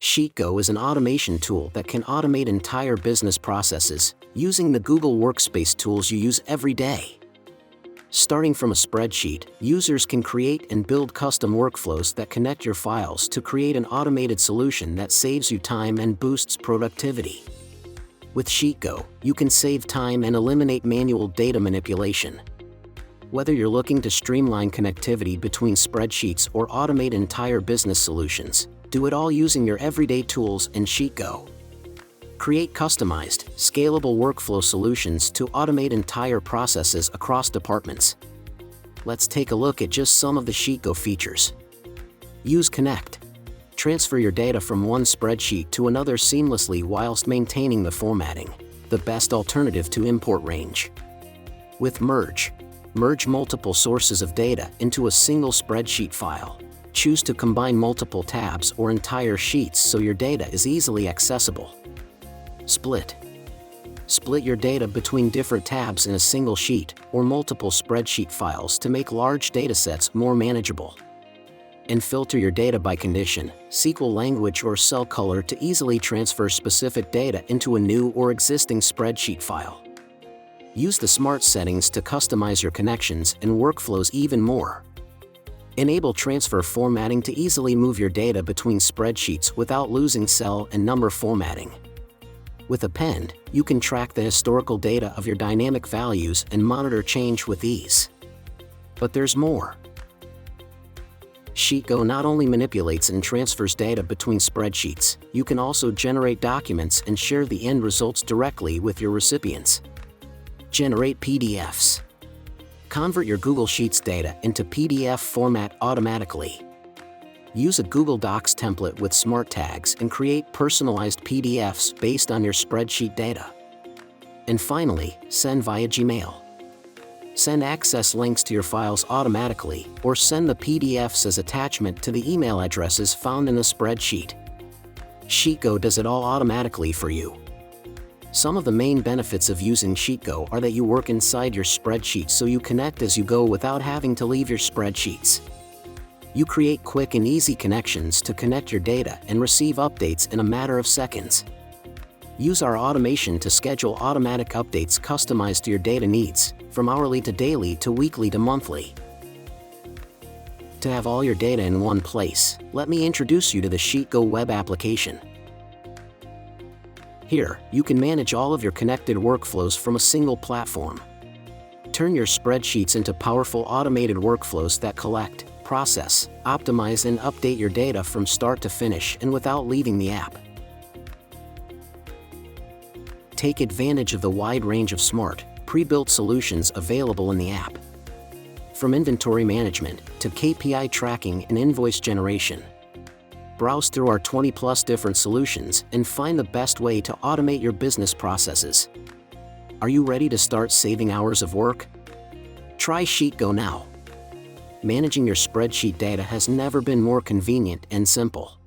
Sheetgo is an automation tool that can automate entire business processes using the Google Workspace tools you use every day. Starting from a spreadsheet, users can create and build custom workflows that connect your files to create an automated solution that saves you time and boosts productivity. With Sheetgo, you can save time and eliminate manual data manipulation. Whether you're looking to streamline connectivity between spreadsheets or automate entire business solutions, do it all using your everyday tools in Sheetgo. Create customized, scalable workflow solutions to automate entire processes across departments. Let's take a look at just some of the Sheetgo features. Use Connect. Transfer your data from one spreadsheet to another seamlessly whilst maintaining the formatting, the best alternative to IMPORTRANGE. With Merge. Merge multiple sources of data into a single spreadsheet file. Choose to combine multiple tabs or entire sheets so your data is easily accessible. Split. Split your data between different tabs in a single sheet or multiple spreadsheet files to make large datasets more manageable. And filter your data by condition, SQL language or cell color to easily transfer specific data into a new or existing spreadsheet file. Use the smart settings to customize your connections and workflows even more. Enable transfer formatting to easily move your data between spreadsheets without losing cell and number formatting. With Append, you can track the historical data of your dynamic values and monitor change with ease. But there's more. Sheetgo not only manipulates and transfers data between spreadsheets, you can also generate documents and share the end results directly with your recipients. Generate PDFs. Convert your Google Sheets data into PDF format automatically. Use a Google Docs template with smart tags and create personalized PDFs based on your spreadsheet data. And finally, send via Gmail. Send access links to your files automatically, or send the PDFs as attachment to the email addresses found in the spreadsheet. Sheetgo does it all automatically for you. Some of the main benefits of using Sheetgo are that you work inside your spreadsheet so you connect as you go without having to leave your spreadsheets. You create quick and easy connections to connect your data and receive updates in a matter of seconds. Use our automation to schedule automatic updates customized to your data needs, from hourly to daily to weekly to monthly. To have all your data in one place, let me introduce you to the Sheetgo web application. Here, you can manage all of your connected workflows from a single platform. Turn your spreadsheets into powerful automated workflows that collect, process, optimize and update your data from start to finish and without leaving the app. Take advantage of the wide range of smart, pre-built solutions available in the app. From inventory management to KPI tracking and invoice generation. Browse through our 20+ different solutions and find the best way to automate your business processes. Are you ready to start saving hours of work? Try Sheetgo now. Managing your spreadsheet data has never been more convenient and simple.